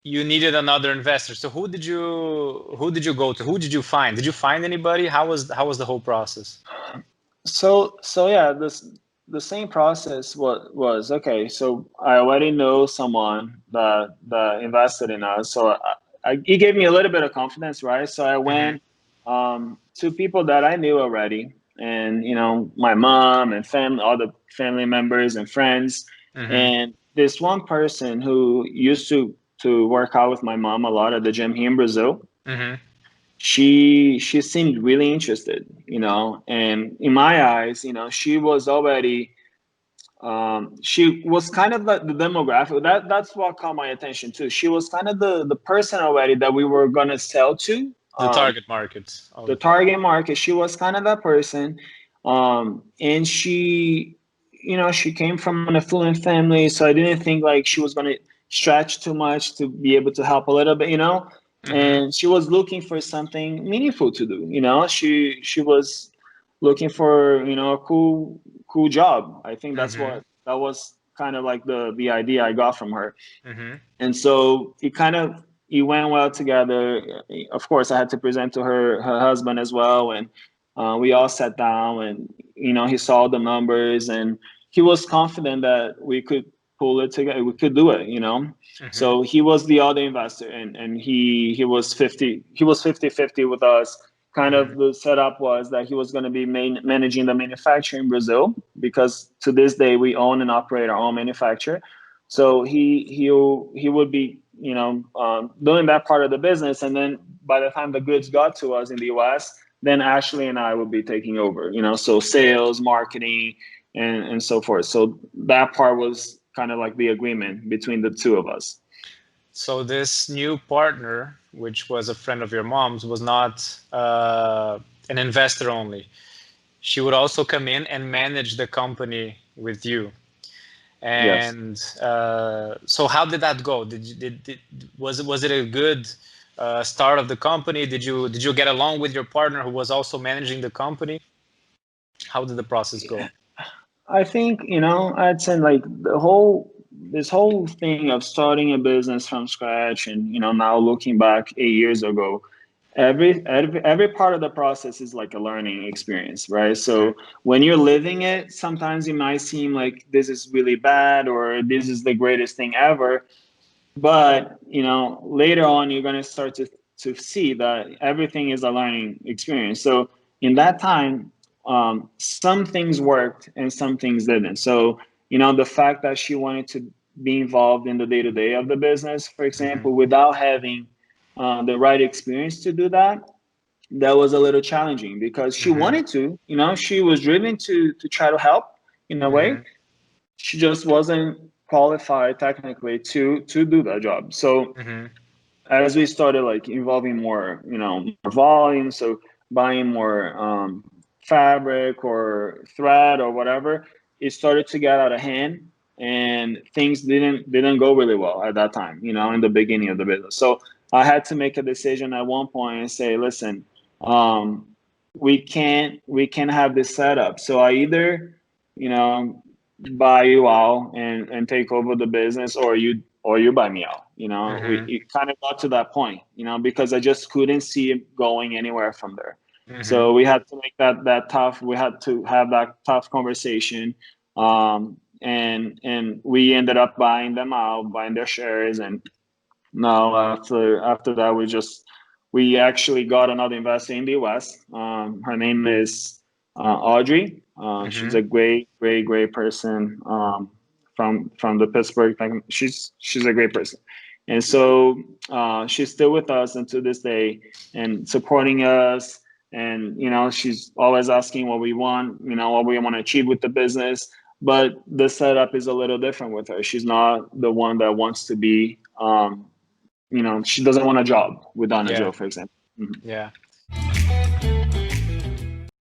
you needed another investor. So who did you go to? Who did you find? Did you find anybody? How was the whole process? So yeah, the same process was okay. So I already know someone that invested in us, so it gave me a little bit of confidence, right? So I Mm-hmm. went to people that I knew already, and my mom and family, all the family members and friends, Mm-hmm. and this one person who used to work out with my mom a lot at the gym here in Brazil. Mm-hmm. She seemed really interested, and in my eyes, she was already she was kind of the demographic that's what caught my attention too. She was kind of the person already that we were going to sell to, The target markets. the target market. She was kind of that person, and she came from an affluent family, so I didn't think like she was going to stretch too much to be able to help a little bit, Mm-hmm. and she was looking for something meaningful to do. She was looking for a cool job. I think Mm-hmm. that was kind of like the idea I got from her. Mm-hmm. And so it went well together. Of course, I had to present to her husband as well, and we all sat down, and he saw the numbers, and he was confident that we could pull it together, we could do it. Mm-hmm. So he was the other investor, and he was 50-50 with us. Kind Mm-hmm. of the setup was that he was going to be managing the manufacturer in Brazil, because to this day we own and operate our own manufacturer. So he would be doing that part of the business, and then by the time the goods got to us in the U.S., then Ashley and I would be taking over. So sales, marketing, and so forth. So that part was kind of like the agreement between the two of us. So this new partner, which was a friend of your mom's, was not an investor only. She would also come in and manage the company with you. Yes. And so how did that go? Was it a good start of the company? Did you get along with your partner who was also managing the company? How did the process go? I think, I'd say like this whole thing of starting a business from scratch, and now looking back 8 years ago, every part of the process is like a learning experience, right? So when you're living it, sometimes it might seem like this is really bad or this is the greatest thing ever, but later on you're going to start to see that everything is a learning experience. So in that time, some things worked and some things didn't. So the fact that she wanted to be involved in the day-to-day of the business, for Mm-hmm. example, without having the right experience to do that, that was a little challenging, because she Mm-hmm. wanted to, she was driven to try to help in a way. Mm-hmm. She just wasn't qualified technically to do that job. So Mm-hmm. as we started like involving more, more volume, so buying more fabric or thread or whatever, it started to get out of hand, and things didn't go really well at that time, in the beginning of the business. So I had to make a decision at one point and say, listen, um, we can't have this setup. So I either, you know, buy you out and take over the business, or you buy me out. Mm-hmm. It kind of got to that point, because I just couldn't see it going anywhere from there. Mm-hmm. So we had to make that tough. We had to have that tough conversation, and we ended up buying them out, buying their shares, and now after that we actually got another investor in the U.S. Her name is Audrey. She's Mm-hmm. a great person, from the Pittsburgh. She's a great person, and so she's still with us until this day and supporting us. And she's always asking what we want, what we want to achieve with the business. But the setup is a little different with her. She's not the one that wants to be. She doesn't want a job with Donna Yeah. Joe, for example. Mhm. Yeah.